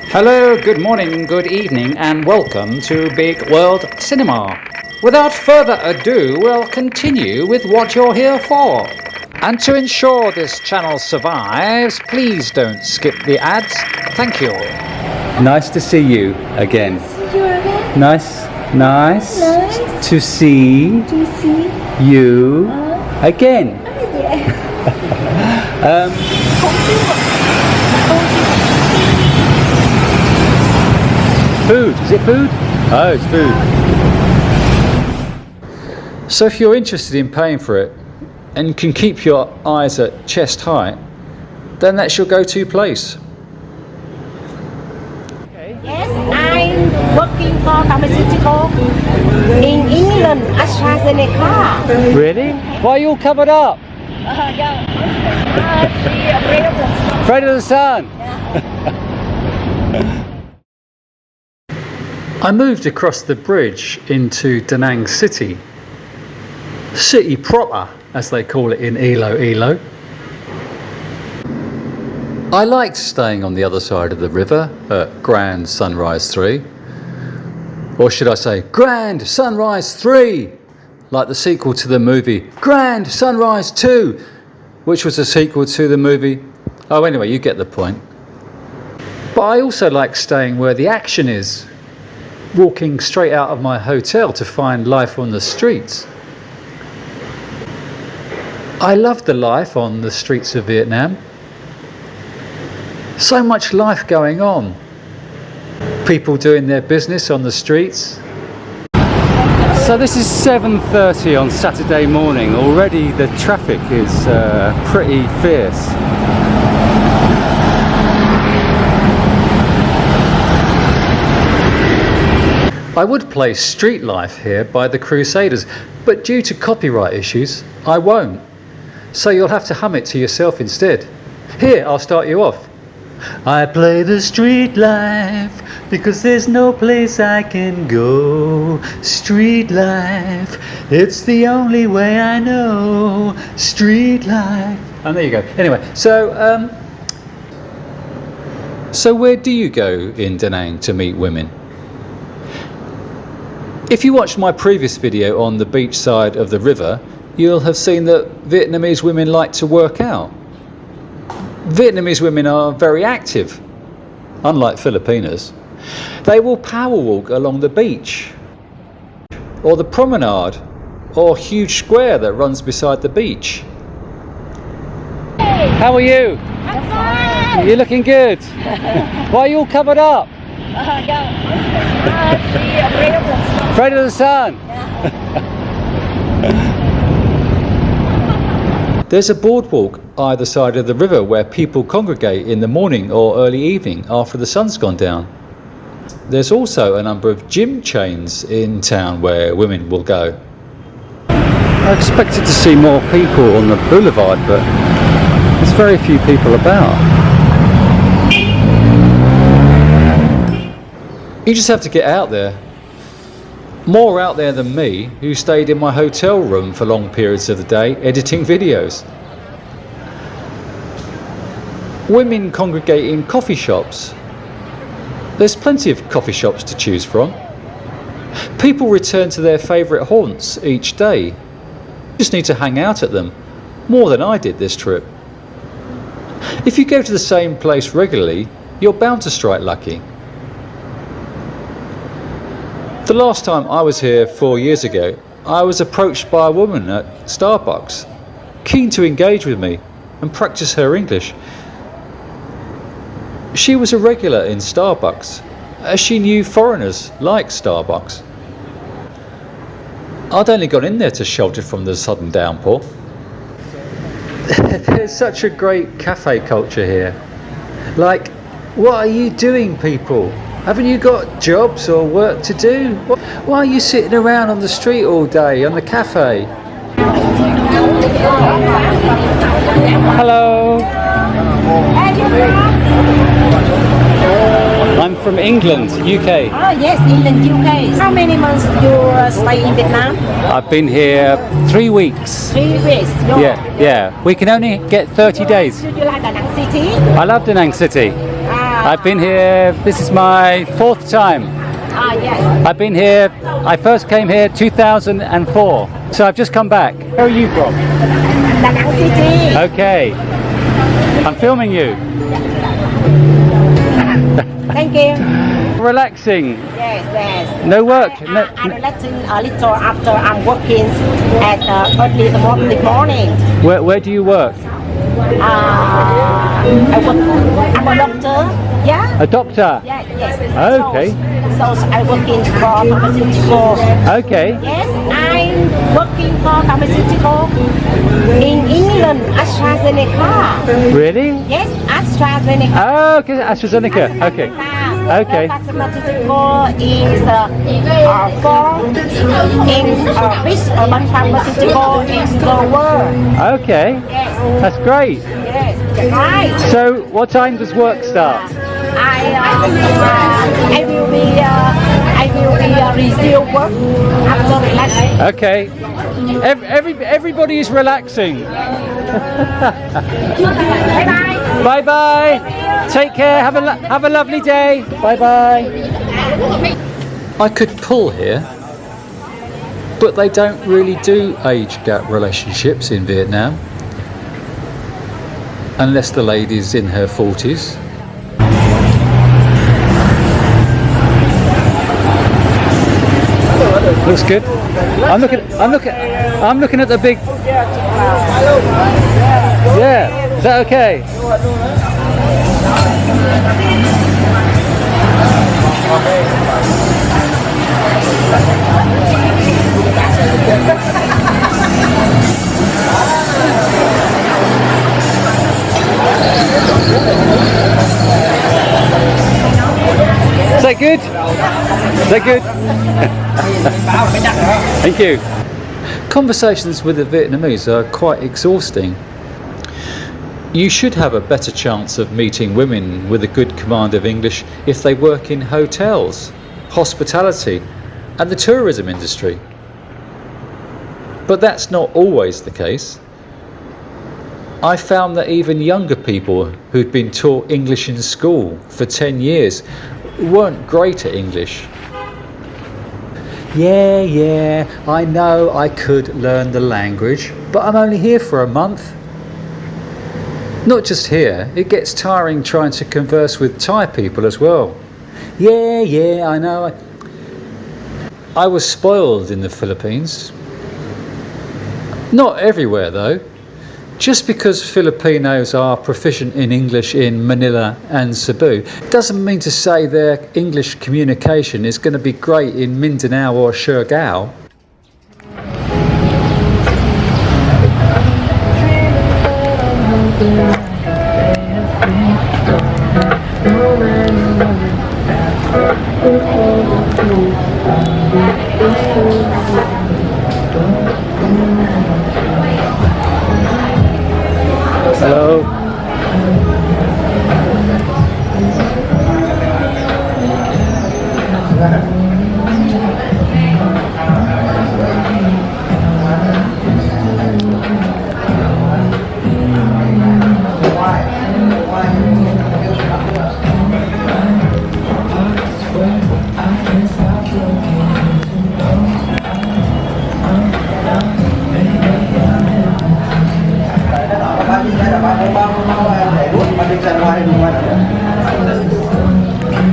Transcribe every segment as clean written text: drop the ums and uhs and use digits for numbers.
Hello, good morning, good evening, and welcome to Bigg World Cinema. Without further ado, we'll continue with what you're here for. And to ensure this channel survives, please don't skip the ads. Thank you. Nice to see you again. See you again. Nice Nice. to see To see. you again. Yeah. Food, is it food? Oh, it's food. So if you're interested in paying for it and can keep your eyes at chest height, then that's your go-to place. Yes, I'm working for pharmaceutical in England, AstraZeneca. Really? Why are you all covered up? Afraid of the sun? I moved across the bridge into Danang city. City proper, as they call it in Ilo. I liked staying on the other side of the river at Grand Sunrise 3. Or should I say, Grand Sunrise 3! Like the sequel to the movie Grand Sunrise 2, which was a sequel to the movie... Oh, anyway, you get the point. But I also like staying where the action is, walking straight out of my hotel to find life on the streets. I love the life on the streets of Vietnam. So much life going on. People doing their business on the streets. So this is 7:30 on Saturday morning. Already the traffic is pretty fierce. I would play Street Life here by the Crusaders, but due to copyright issues, I won't. So you'll have to hum it to yourself instead. Here, I'll start you off. I play the street life because there's no place I can go. Street life, it's the only way I know. Street life. And there you go. Anyway, so where do you go in Danang to meet women? If you watched my previous video on the beach side of the river, you'll have seen that Vietnamese women like to work out. Vietnamese women are very active, unlike Filipinas. They will power walk along the beach, or the promenade, or huge square that runs beside the beach. How are you? I'm fine. You're looking good. Why are you all covered up? Afraid of the sun? There's a boardwalk either side of the river where people congregate in the morning or early evening after the sun's gone down. There's also a number of gym chains in town where women will go. I expected to see more people on the boulevard, but there's very few people about. You just have to get out there. More out there than me, who stayed in my hotel room for long periods of the day editing videos. Women congregate in coffee shops. There's plenty of coffee shops to choose from. People return to their favourite haunts each day. You just need to hang out at them, more than I did this trip. If you go to the same place regularly, you're bound to strike lucky. The last time I was here 4 years ago, I was approached by a woman at Starbucks, keen to engage with me and practice her English. She was a regular in Starbucks, as she knew foreigners like Starbucks. I'd only gone in there to shelter from the sudden downpour. There's such a great cafe culture here. Like, what are you doing, people? Haven't you got jobs or work to do? Why are you sitting around on the street all day, on the cafe? Hello. I'm from England, UK. Oh yes, England, UK. How many months you stay in Vietnam? I've been here 3 weeks. 3 weeks. Yeah. We can only get 30 days. Do you like Danang City? I love Danang City. I've been here, this is my 4th time. Yes. I've been here, I first came here 2004, so I've just come back. Where are you from? Danang City. Okay, I'm filming you. Thank you. Relaxing, Yes, yes. no work. I'm relaxing a little after I'm working at early morning. Where do you work? I'm a doctor. Yeah. A doctor? Yeah, yes. Okay. So I working for pharmaceutical. Okay. Yes, I'm working for pharmaceutical in England, AstraZeneca. Really? Yes, AstraZeneca. Oh, okay, AstraZeneca. Okay. Okay. Pharmaceutical is for in which urban pharmaceutical in the world. Okay. Yes. That's great. Yes, right. So, what time does work start? I will be resume work after relaxing. Okay. Everybody is relaxing. Bye bye. Bye bye. Take care. Have a lovely day. Bye bye. I could pull here, but they don't really do age gap relationships in Vietnam, unless the lady's in her 40s. Looks good. I'm looking at the big. Yeah. Is that okay? Is that good? Is that good? Thank you. Conversations with the Vietnamese are quite exhausting. You should have a better chance of meeting women with a good command of English if they work in hotels, hospitality, and the tourism industry. But that's not always the case. I found that even younger people who'd been taught English in school for 10 years weren't great at English. Yeah, I know I could learn the language, but I'm only here for a month. Not just here, it gets tiring trying to converse with Thai people as well. Yeah, I know. I was spoiled in the Philippines. Not everywhere though. Just because Filipinos are proficient in English in Manila and Cebu doesn't mean to say their English communication is going to be great in Mindanao or Siargao. Hello.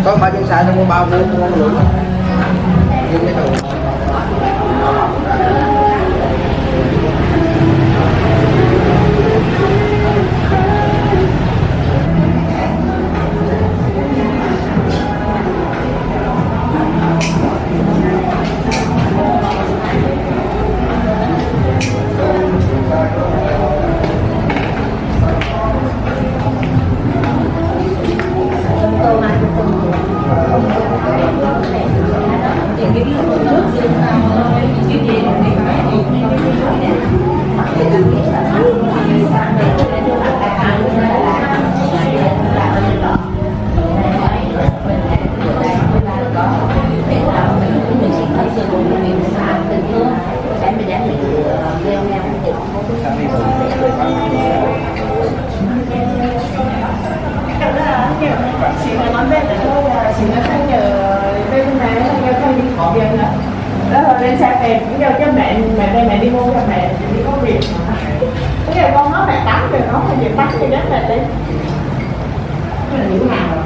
Có bao nhiêu xài trong bao nhiêu con lưỡi nhưng cái đồ Để cái thì bắt cái đất này đi. Cái này như nào rồi?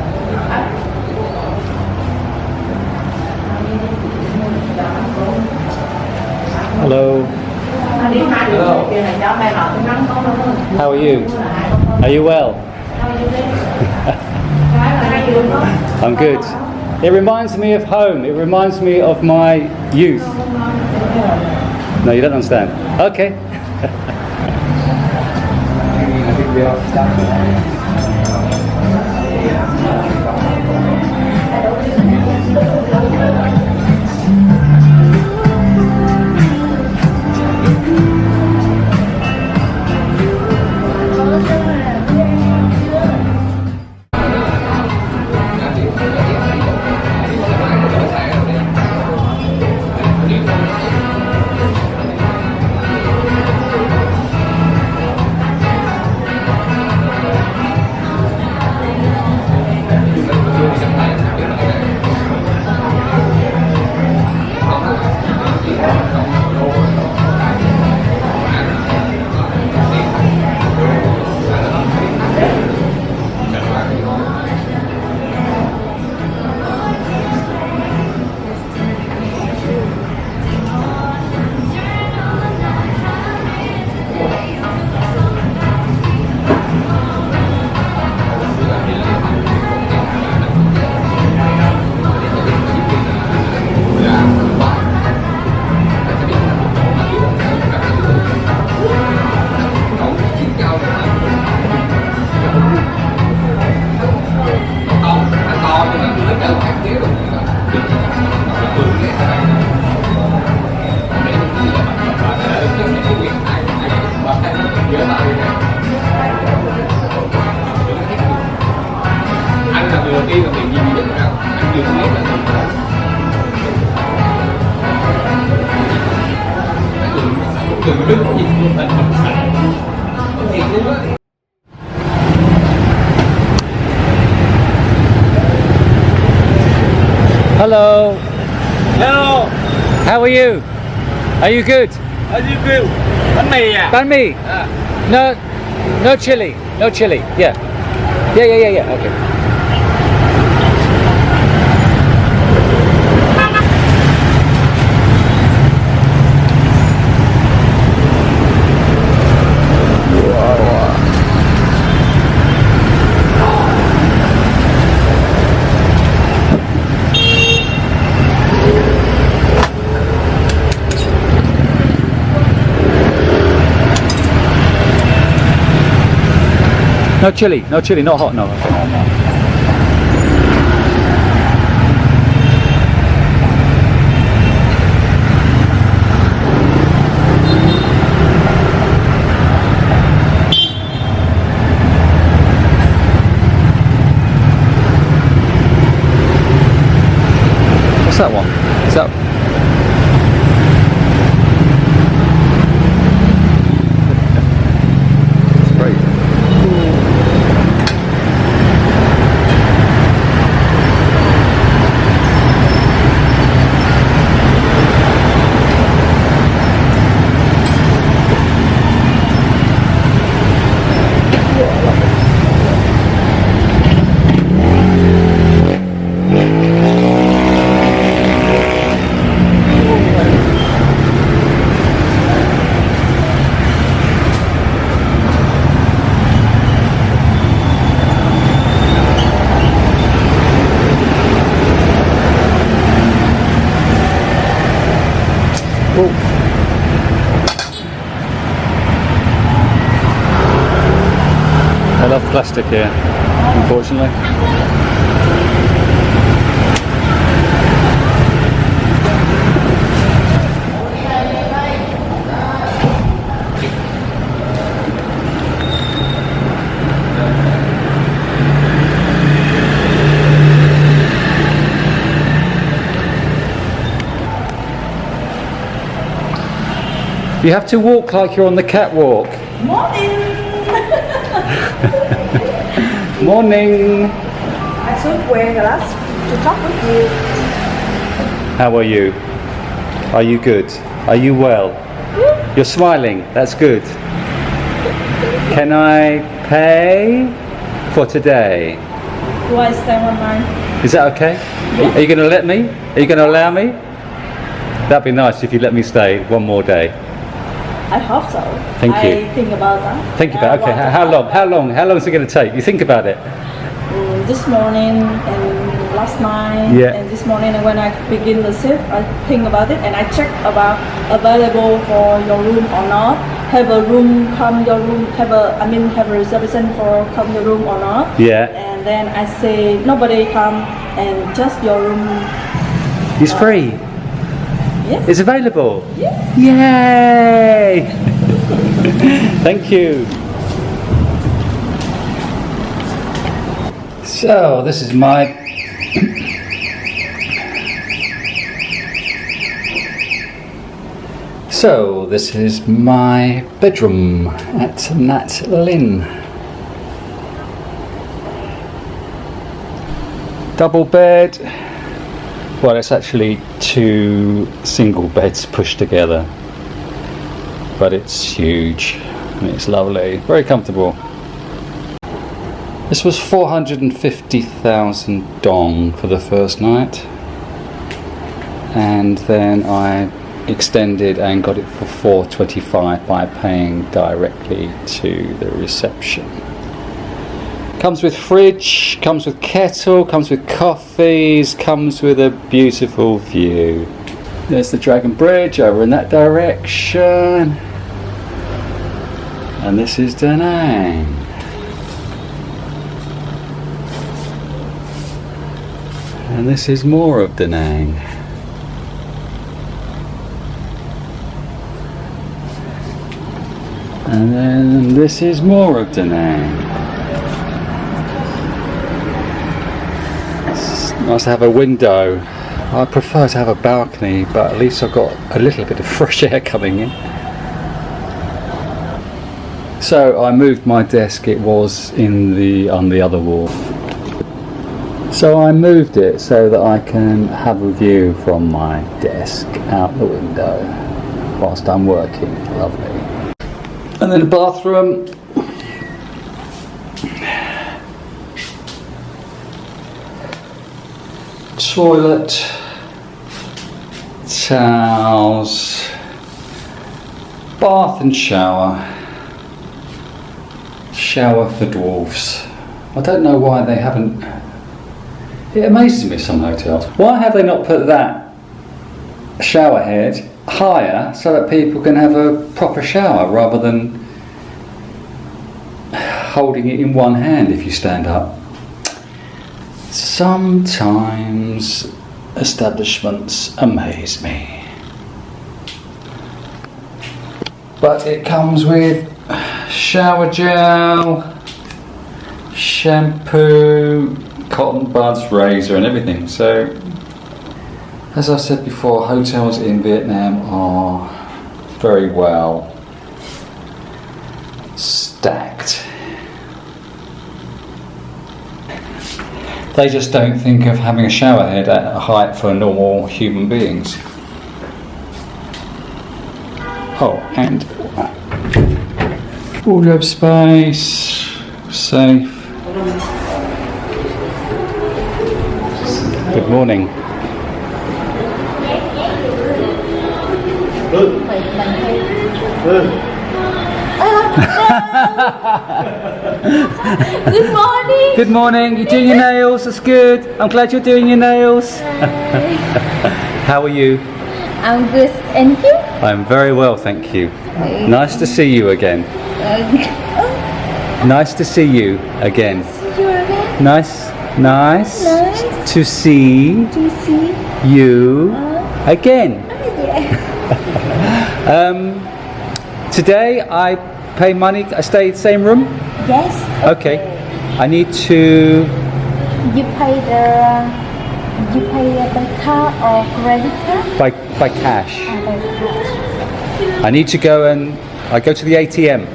Hello. How are you? Are you well? I'm good. It reminds me of home. It reminds me of my youth. No, you don't understand. Okay. Hello. Hello, How are you? Are you good? how do you feel? Bánh mì à? Banh mi? No, no chili. No chili. Yeah. Yeah. Okay. No chili, not hot, no. What's that one? Is that... It's great. I love plastic here, unfortunately. You have to walk like you're on the catwalk. Morning. Morning. I should wear glass to talk with you. How are you? Are you good? Are you well? You're smiling. That's good. Can I pay for today? Do I stay one night? Is that okay? Are you going to let me? Are you going to allow me? That'd be nice if you let me stay one more day. I hope so. Thank you. I think about that. Think about it. Okay. How long? How long is it going to take? You think about it. This morning and last night Yeah. and this morning, and when I begin the shift, I think about it and I check about available for your room or not. Have a room come your room. Have a reservation for come your room or not. Yeah. And then I say nobody come and just your room. It's free. Yes. It's available. Yes. Yay! Thank you. So this is my bedroom at Nat Lynn. Double bed. Well, it's actually 2 single beds pushed together, but it's huge and it's lovely, very comfortable. This was 450,000 dong for the first night, and then I extended and got it for 425 by paying directly to the reception. Comes with fridge, comes with kettle, comes with coffees, comes with a beautiful view. There's the Dragon Bridge over in that direction. And this is Danang. And this is more of Danang. And then this is more of Danang. Nice to have a window. I prefer to have a balcony, but at least I've got a little bit of fresh air coming in. So I moved my desk. It was on the other wall. So I moved it so that I can have a view from my desk out the window whilst I'm working. Lovely. And then a bathroom. Toilet, towels, bath and shower for dwarfs. I don't know why they haven't. It amazes me, some hotels. Why have they not put that shower head higher so that people can have a proper shower rather than holding it in one hand if you stand up? Sometimes establishments amaze me. But it comes with shower gel, shampoo, cotton buds, razor and everything. So, as I said before, hotels in Vietnam are very well stacked. They just don't think of having a shower head at a height for normal human beings. Oh, and wardrobe space, safe. Good morning. Good morning. Good morning. You're doing your nails. That's good. I'm glad you're doing your nails. How are you? I'm good. And you? I'm very well, thank you. Nice to see you again. Nice to see you again. You again? Nice Nice. to see To see. you again. Yeah. Today I pay money. I stay in the same room. Yes. Okay. I need to. You pay by card or credit card? By cash. By cash. I need to go and I go to the ATM.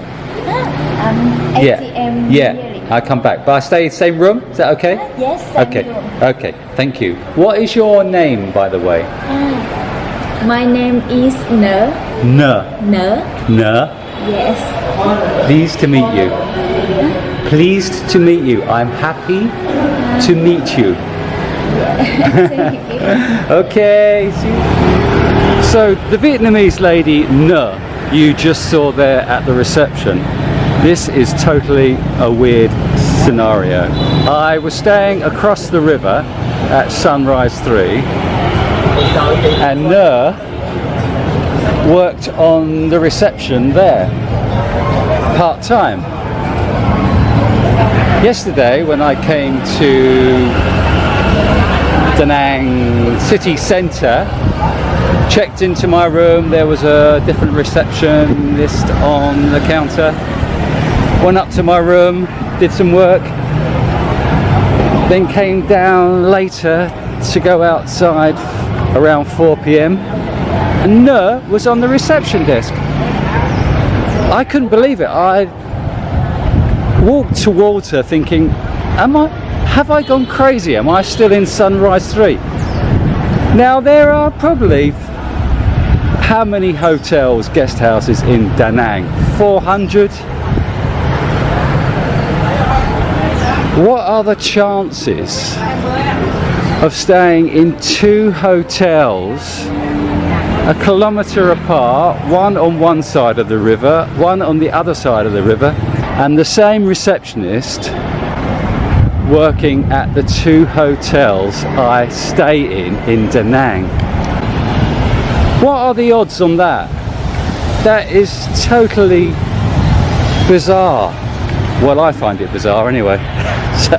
ATM. Yeah. Really? I come back, but I stay in the same room. Is that okay? Yes. Same Okay. room. Okay. Thank you. What is your name, by the way? My name is Ne. Ne. Ne. Ne. Yes. Pleased to meet you. Pleased to meet you. I'm happy to meet you. Okay. So the Vietnamese lady N you just saw there at the reception, this is totally a weird scenario. I was staying across the river at Sunrise 3 and N worked on the reception there part-time. Yesterday when I came to Danang city centre, checked into my room, there was a different receptionist on the counter. Went up to my room, did some work, then came down later to go outside around 4 p.m. and N was on the reception desk. I couldn't believe it. I walked towards her thinking, have I gone crazy? Am I still in Sunrise 3? Now there are probably, how many hotels, guest houses in Danang? 400? What are the chances of staying in 2 hotels a kilometre apart, one on one side of the river, one on the other side of the river, and the same receptionist working at the 2 hotels I stay in Danang? What are the odds on that? That is totally bizarre. Well, I find it bizarre anyway. So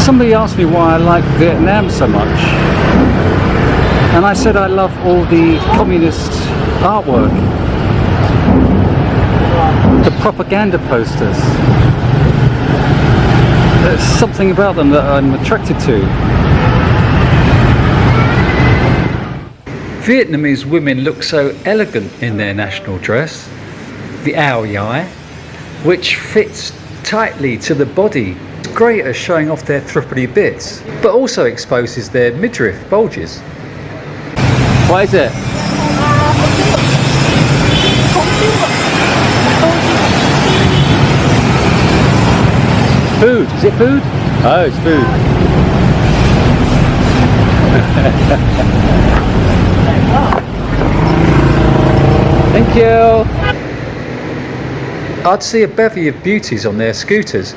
somebody asked me why I like Vietnam so much, and I said I love all the communist artwork, the propaganda posters. There's something about them that I'm attracted to. Vietnamese women look so elegant in their national dress, the ao dai, which fits tightly to the body. It's great at showing off their thruppity bits, but also exposes their midriff bulges. What is it? Food. Is it food? Oh, it's food. Thank you. I'd see a bevy of beauties on their scooters,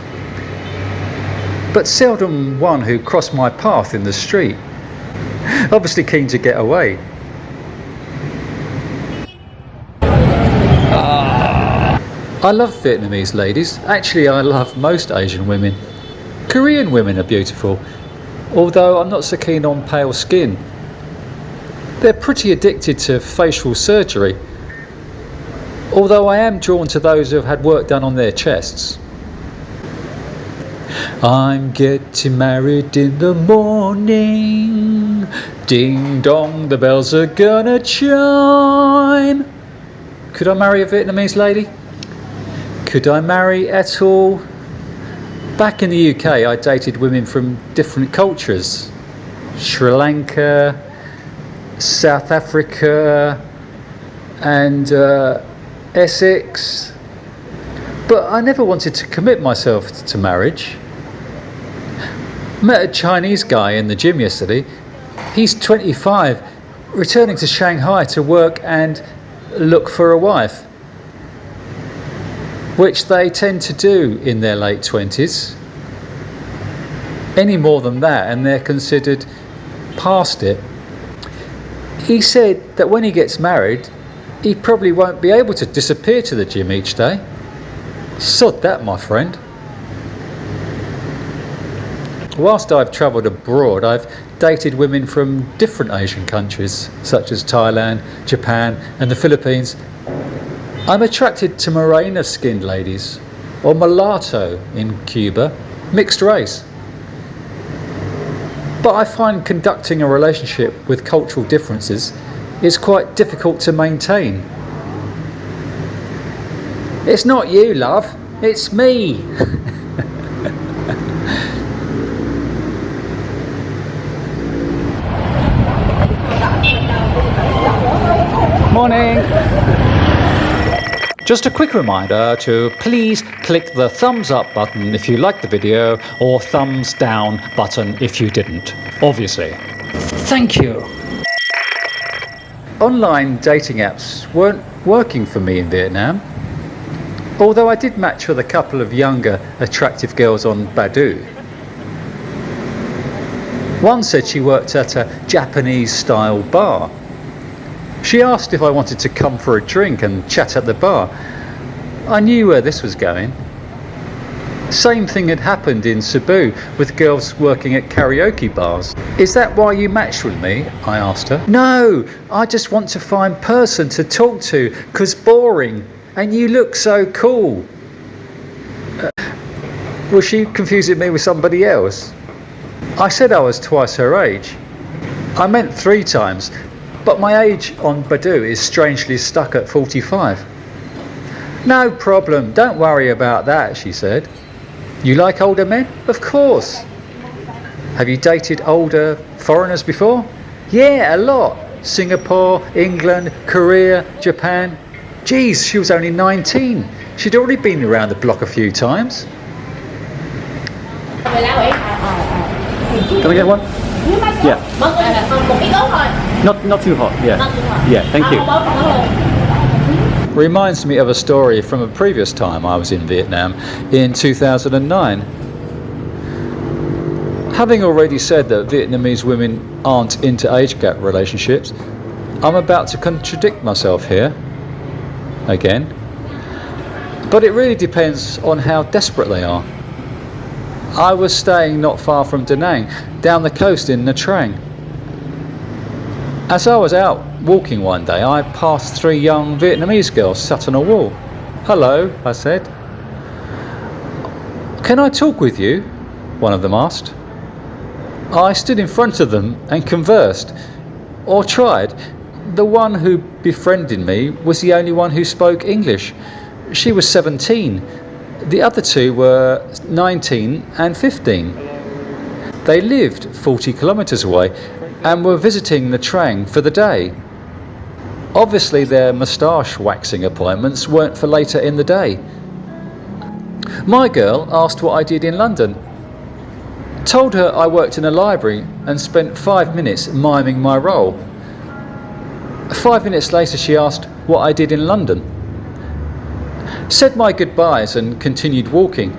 but seldom one who crossed my path in the street, obviously keen to get away. I love Vietnamese ladies. Actually, I love most Asian women. Korean women are beautiful, although I'm not so keen on pale skin. They're pretty addicted to facial surgery, although I am drawn to those who have had work done on their chests. I'm getting married in the morning. Ding dong, the bells are gonna chime. Could I marry a Vietnamese lady? Could I marry at all? Back in the UK, I dated women from different cultures. Sri Lanka, South Africa, and Essex. But I never wanted to commit myself to marriage. Met a Chinese guy in the gym yesterday. He's 25, returning to Shanghai to work and look for a wife, which they tend to do in their late 20s. Any more than that and they're considered past it. He said that when he gets married, he probably won't be able to disappear to the gym each day. Sod that, my friend. Whilst I've travelled abroad, I've dated women from different Asian countries, such as Thailand, Japan and the Philippines. I'm attracted to morena-skinned ladies, or mulatto in Cuba, mixed race. But I find conducting a relationship with cultural differences is quite difficult to maintain. It's not you, love, it's me. Morning. Just a quick reminder to please click the thumbs up button if you liked the video, or thumbs down button if you didn't, obviously. Thank you. Online dating apps weren't working for me in Vietnam, although I did match with a couple of younger, attractive girls on Badoo. One said she worked at a Japanese-style bar. She asked if I wanted to come for a drink and chat at the bar. I knew where this was going. Same thing had happened in Cebu with girls working at karaoke bars. Is that why you matched with me? I asked her. No, I just want to find person to talk to, 'cause boring, and you look so cool. Was she confusing me with somebody else? I said I was twice her age. I meant 3 times. But my age on Badoo is strangely stuck at 45. No problem, don't worry about that, she said. You like older men? Of course. Have you dated older foreigners before? Yeah, a lot. Singapore, England, Korea, Japan. Geez, she was only 19. She'd already been around the block a few times. Can I get one? Yeah. Not too hot. Yeah. Yeah. Thank you. Reminds me of a story from a previous time I was in Vietnam in 2009. Having already said that Vietnamese women aren't into age gap relationships, I'm about to contradict myself here again. But it really depends on how desperate they are. I was staying not far from Danang, down the coast in Nha Trang. As I was out walking one day, I passed 3 young Vietnamese girls sat on a wall. Hello, I said. Can I talk with you? One of them asked. I stood in front of them and conversed, or tried. The one who befriended me was the only one who spoke English. She was 17. The other 2 were 19 and 15. They lived 40 kilometres away and were visiting Nha Trang for the day. Obviously their moustache waxing appointments weren't for later in the day. My girl asked what I did in London. Told her I worked in a library and spent 5 minutes miming my role. 5 minutes later she asked what I did in London. Said my goodbyes and continued walking.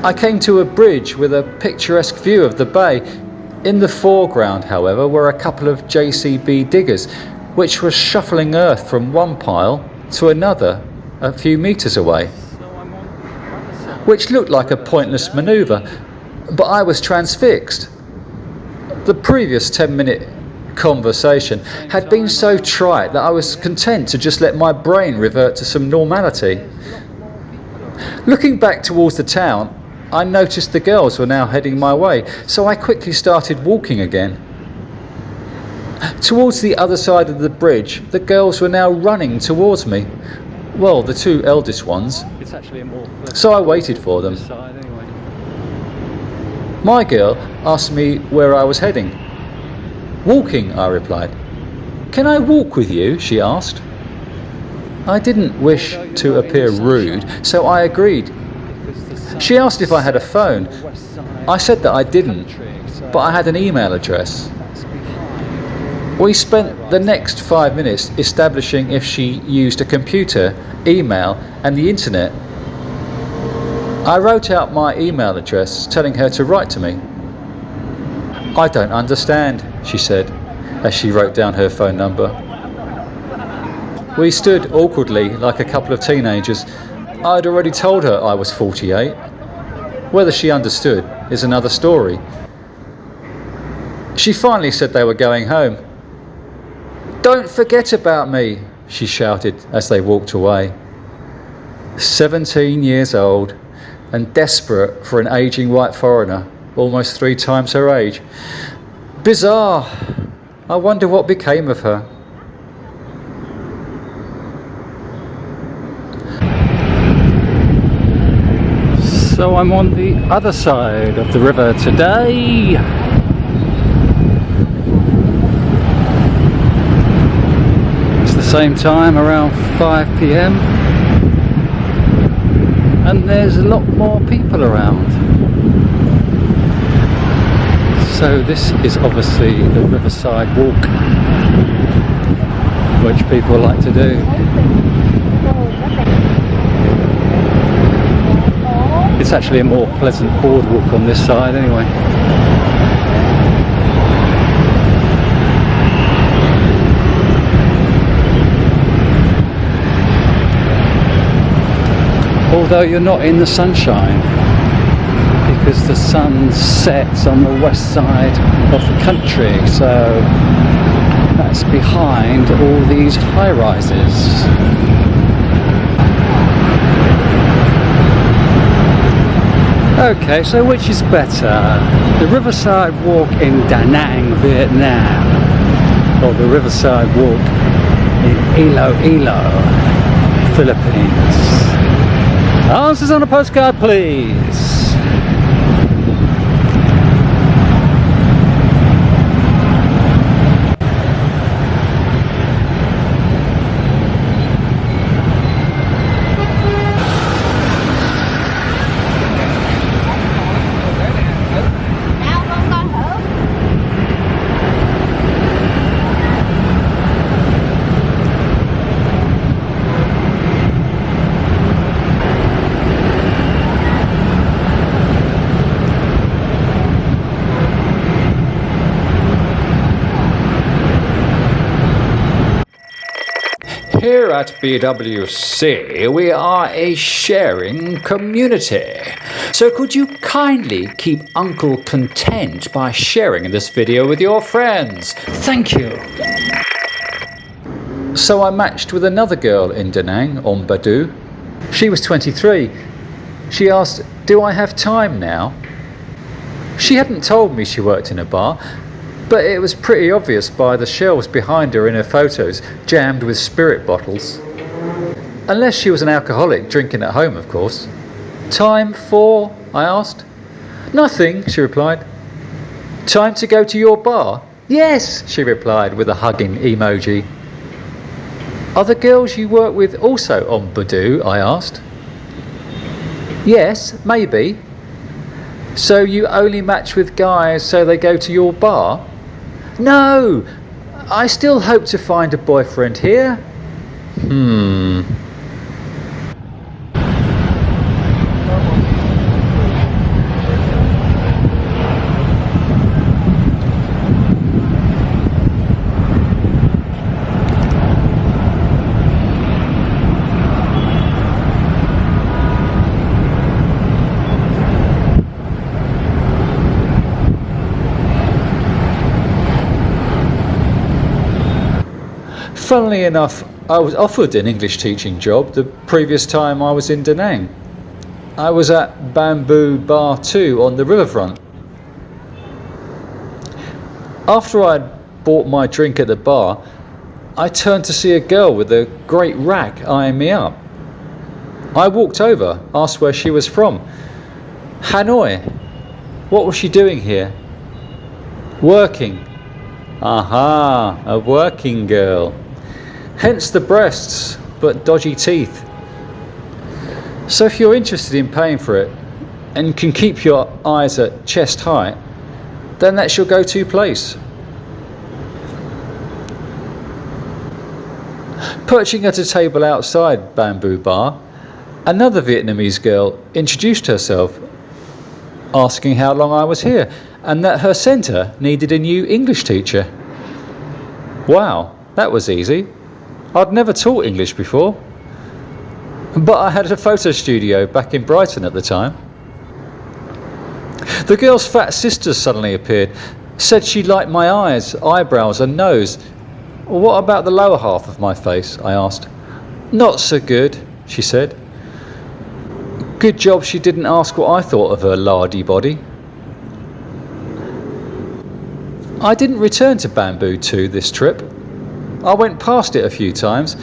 I came to a bridge with a picturesque view of the bay. In the foreground, however, were a couple of JCB diggers, which were shuffling earth from one pile to another a few metres away, which looked like a pointless manoeuvre, but I was transfixed. The previous 10-minute conversation had been so trite that I was content to just let my brain revert to some normality. Looking back towards the town, I noticed the girls were now heading my way, so I quickly started walking again. Towards the other side of the bridge, the girls were now running towards me. Well, the 2 eldest ones. So I waited for them. My girl asked me where I was heading. Walking, I replied. Can I walk with you? She asked. I didn't wish to appear rude, so I agreed. She asked if I had a phone. I said that I didn't, but I had an email address. We spent the next 5 minutes establishing if she used a computer, email, and the internet. I wrote out my email address, telling her to write to me. I don't understand, she said, as she wrote down her phone number. We stood awkwardly like a couple of teenagers. I'd already told her I was 48. Whether she understood is another story. She finally said they were going home. Don't forget about me, she shouted as they walked away. 17 years old and desperate for an ageing white foreigner, almost 3 times her age. Bizarre. I wonder what became of her. So I'm on the other side of the river today. It's the same time, around 5 p.m. and there's a lot more people around. So this is obviously the Riverside walk, which people like to do. It's actually a more pleasant boardwalk on this side anyway. Although you're not in the sunshine, because the sun sets on the west side of the country, so that's behind all these high-rises. Okay, so which is better? The Riverside Walk in Danang, Vietnam, or the Riverside Walk in Iloilo, Philippines? Answers on a postcard, please. Here at BWC, we are a sharing community. So could you kindly keep Uncle content by sharing this video with your friends? Thank you. So I matched with another girl in Danang on Badoo. She was 23. She asked, "Do I have time now?" She hadn't told me she worked in a bar, but it was pretty obvious by the shelves behind her in her photos, jammed with spirit bottles. Unless she was an alcoholic drinking at home, of course. "Time for?" I asked. "Nothing," she replied. "Time to go to your bar?" "Yes," she replied with a hugging emoji. "Are the girls you work with also on Badoo?" I asked. "Yes, maybe." "So you only match with guys so they go to your bar?" "No, I still hope to find a boyfriend here." Funnily enough, I was offered an English teaching job the previous time I was in Danang. I was at Bamboo Bar 2 on the riverfront. After I'd bought my drink at the bar, I turned to see a girl with a great rack eyeing me up. I walked over, asked where she was from. "Hanoi." "What was she doing here?" "Working." Aha, a working girl. Hence the breasts, but dodgy teeth. So if you're interested in paying for it, and can keep your eyes at chest height, then that's your go-to place. Perching at a table outside Bamboo Bar, another Vietnamese girl introduced herself, asking how long I was here, and that her centre needed a new English teacher. Wow, that was easy. I'd never taught English before, but I had a photo studio back in Brighton at the time. The girl's fat sister suddenly appeared, said she liked my eyes, eyebrows and nose, Well, what about the lower half of my face? I asked. Not so good, she said. Good job she didn't ask what I thought of her lardy body. I didn't return to Bamboo 2 this trip. I went past it a few times,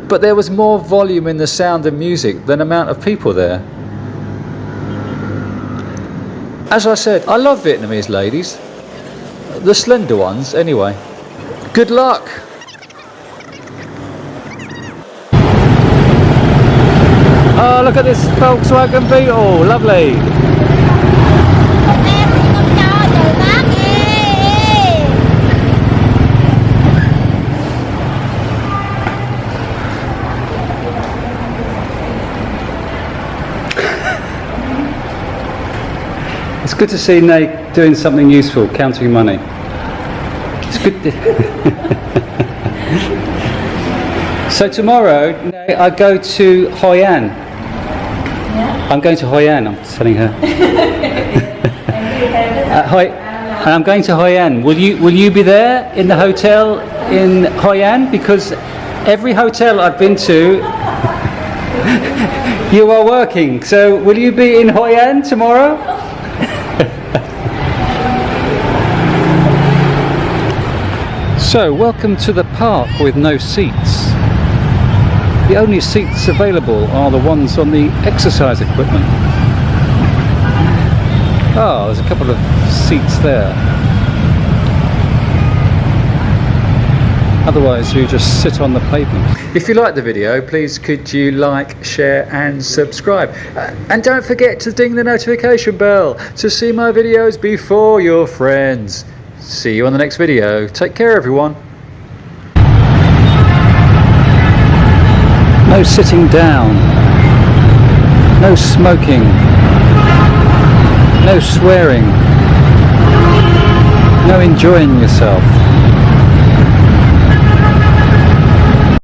but there was more volume in the sound and music than amount of people there. As I said, I love Vietnamese ladies. The slender ones, anyway. Good luck! Oh, look at this Volkswagen Beetle, lovely! It's good to see Nate doing something useful, counting money. It's good. So tomorrow, Nate, I go to Hoi An. Yeah. I'm going to Hoi An, I'm telling her. And I'm going to Hoi An. Will you be there in the hotel in Hoi An? Because every hotel I've been to, you are working. So will you be in Hoi An tomorrow? So, welcome to the park with no seats. The only seats available are the ones on the exercise equipment. Oh, there's a couple of seats there. Otherwise, you just sit on the pavement. If you liked the video, please could you like, share and subscribe. And don't forget to ding the notification bell to see my videos before your friends. See you on the next video. Take care, everyone. No sitting down. No smoking. No swearing. No enjoying yourself.